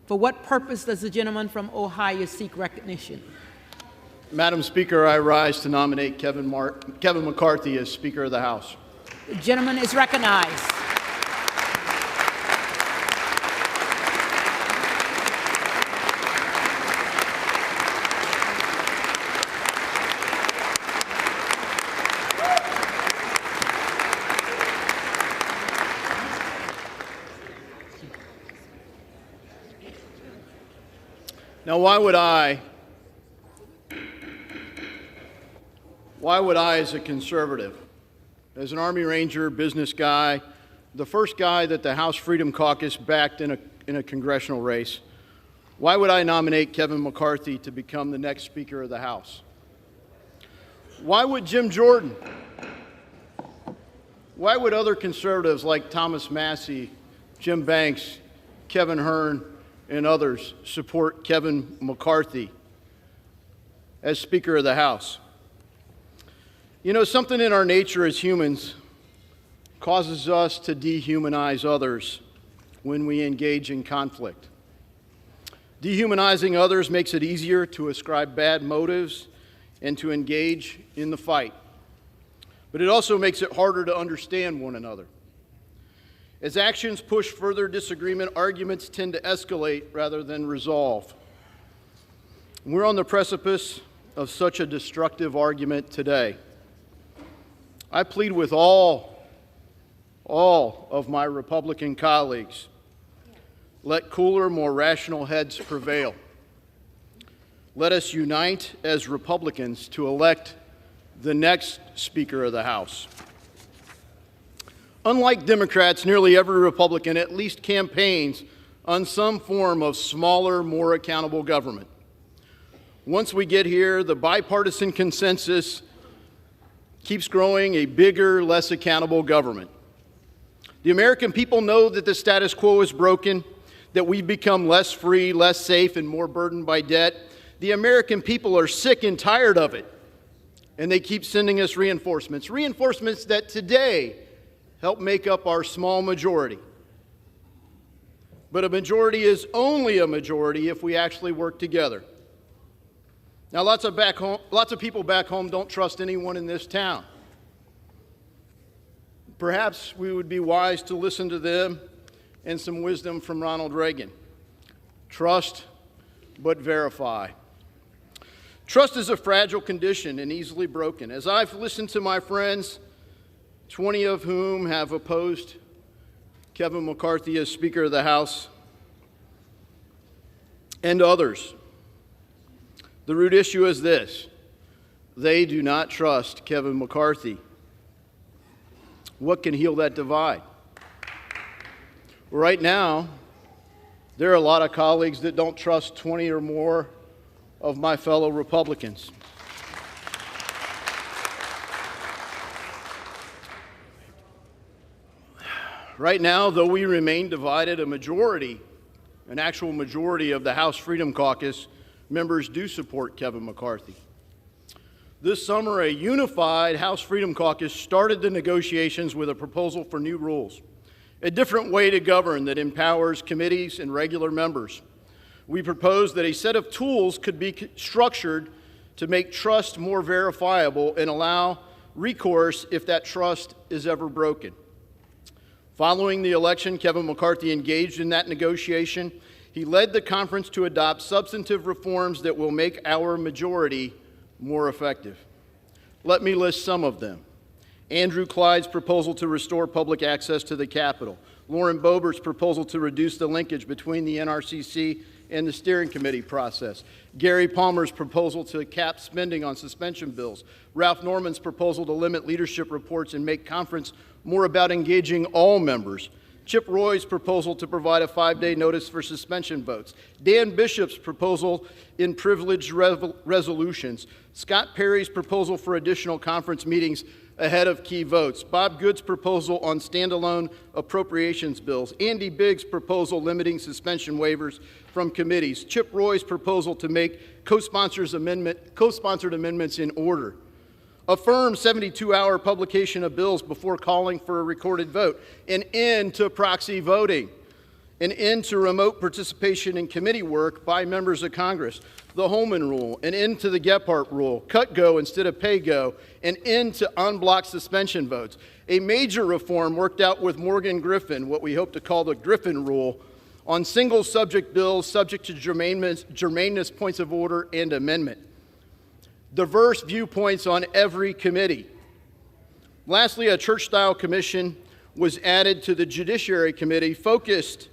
For what purpose does the gentleman from Ohio seek recognition? Madam Speaker, I rise to nominate Kevin McCarthy as Speaker of the House. The gentleman is recognized. Now, why would I, as a conservative, as an Army Ranger, business guy, the first guy that the House Freedom Caucus backed in a congressional race, why would I nominate Kevin McCarthy to become the next Speaker of the House? Why would Jim Jordan? Why would other conservatives like Thomas Massie, Jim Banks, Kevin Hern, and others support Kevin McCarthy as Speaker of the House? You know, something in our nature as humans causes us to dehumanize others when we engage in conflict. Dehumanizing others makes it easier to ascribe bad motives and to engage in the fight. But it also makes it harder to understand one another. As actions push further disagreement, arguments tend to escalate rather than resolve. We're on the precipice of such a destructive argument today. I plead with all of my Republican colleagues, let cooler, more rational heads prevail. Let us unite as Republicans to elect the next Speaker of the House. Unlike Democrats, nearly every Republican at least campaigns on some form of smaller, more accountable government. Once we get here, the bipartisan consensus keeps growing a bigger, less accountable government. The American people know that the status quo is broken, that we've become less free, less safe, and more burdened by debt. The American people are sick and tired of it, and they keep sending us reinforcements. Reinforcements that today help make up our small majority. But a majority is only a majority if we actually work together. Now, lots of people back home don't trust anyone in this town. Perhaps we would be wise to listen to them and some wisdom from Ronald Reagan. Trust, but verify. Trust is a fragile condition and easily broken. As I've listened to my friends, 20 of whom have opposed Kevin McCarthy as Speaker of the House, and others, the root issue is this: they do not trust Kevin McCarthy. What can heal that divide? Right now, there are a lot of colleagues that don't trust 20 or more of my fellow Republicans. Right now, though we remain divided, an actual majority of the House Freedom Caucus members do support Kevin McCarthy. This summer, a unified House Freedom Caucus started the negotiations with a proposal for new rules, a different way to govern that empowers committees and regular members. We proposed that a set of tools could be structured to make trust more verifiable and allow recourse if that trust is ever broken. Following the election, Kevin McCarthy engaged in that negotiation. He led the conference to adopt substantive reforms that will make our majority more effective. Let me list some of them. Andrew Clyde's proposal to restore public access to the Capitol. Lauren Boebert's proposal to reduce the linkage between the NRCC and the steering committee process. Gary Palmer's proposal to cap spending on suspension bills. Ralph Norman's proposal to limit leadership reports and make conference more about engaging all members. Chip Roy's proposal to provide a 5-day notice for suspension votes. Dan Bishop's proposal in privileged resolutions. Scott Perry's proposal for additional conference meetings ahead of key votes. Bob Good's proposal on standalone appropriations bills. Andy Biggs' proposal limiting suspension waivers from committees. Chip Roy's proposal to make co-sponsored amendments in order. Affirm 72-hour publication of bills before calling for a recorded vote. An end to proxy voting. an end to remote participation in committee work by members of Congress, the Holman Rule, an end to the Gephardt Rule, cut go instead of pay go, an end to en-bloc suspension votes, a major reform worked out with Morgan Griffin, what we hope to call the Griffin Rule, on single subject bills subject to germaneness points of order and amendment, diverse viewpoints on every committee. Lastly, a church-style commission was added to the Judiciary Committee focused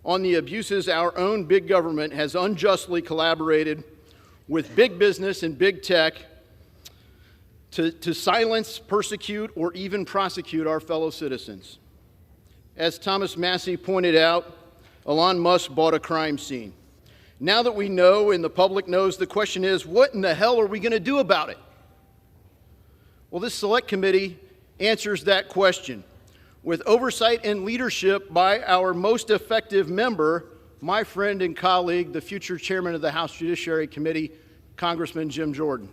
on the abuses our own big government has unjustly collaborated with big business and big tech to silence, persecute, or even prosecute our fellow citizens. As Thomas Massey pointed out, Elon Musk bought a crime scene. Now that we know and the public knows, the question is, what in the hell are we going to do about it? Well, this select committee answers that question with oversight and leadership by our most effective member, my friend and colleague, the future chairman of the House Judiciary Committee, Congressman Jim Jordan.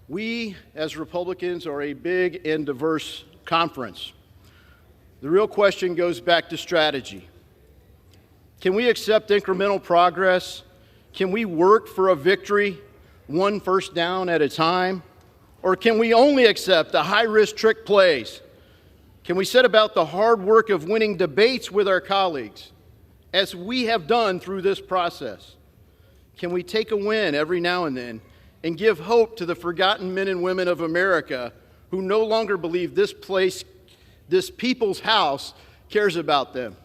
We, as Republicans, are a big and diverse conference. The real question goes back to strategy. Can we accept incremental progress? Can we work for a victory, one first down at a time? Or can we only accept the high-risk trick plays? Can we set about the hard work of winning debates with our colleagues, as we have done through this process? Can we take a win every now and then and give hope to the forgotten men and women of America who no longer believe this place, this people's house, cares about them?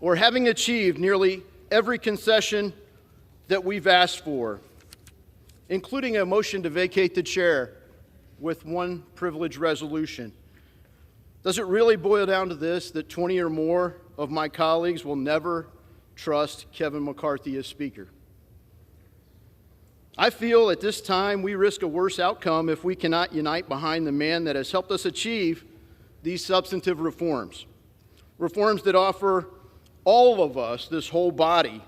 Or having achieved nearly every concession that we've asked for, including a motion to vacate the chair with one privilege resolution, does it really boil down to this, that 20 or more of my colleagues will never trust Kevin McCarthy as Speaker? I feel at this time we risk a worse outcome if we cannot unite behind the man that has helped us achieve these substantive reforms. Reforms that offer all of us, this whole body,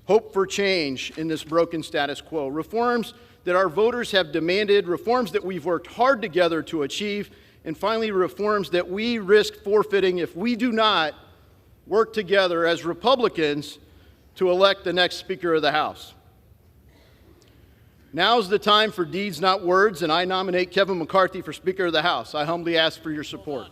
hope for change in this broken status quo. Reforms that our voters have demanded, reforms that we've worked hard together to achieve, and finally, reforms that we risk forfeiting if we do not work together as Republicans to elect the next Speaker of the House. Now's the time for deeds, not words, and I nominate Kevin McCarthy for Speaker of the House. I humbly ask for your support.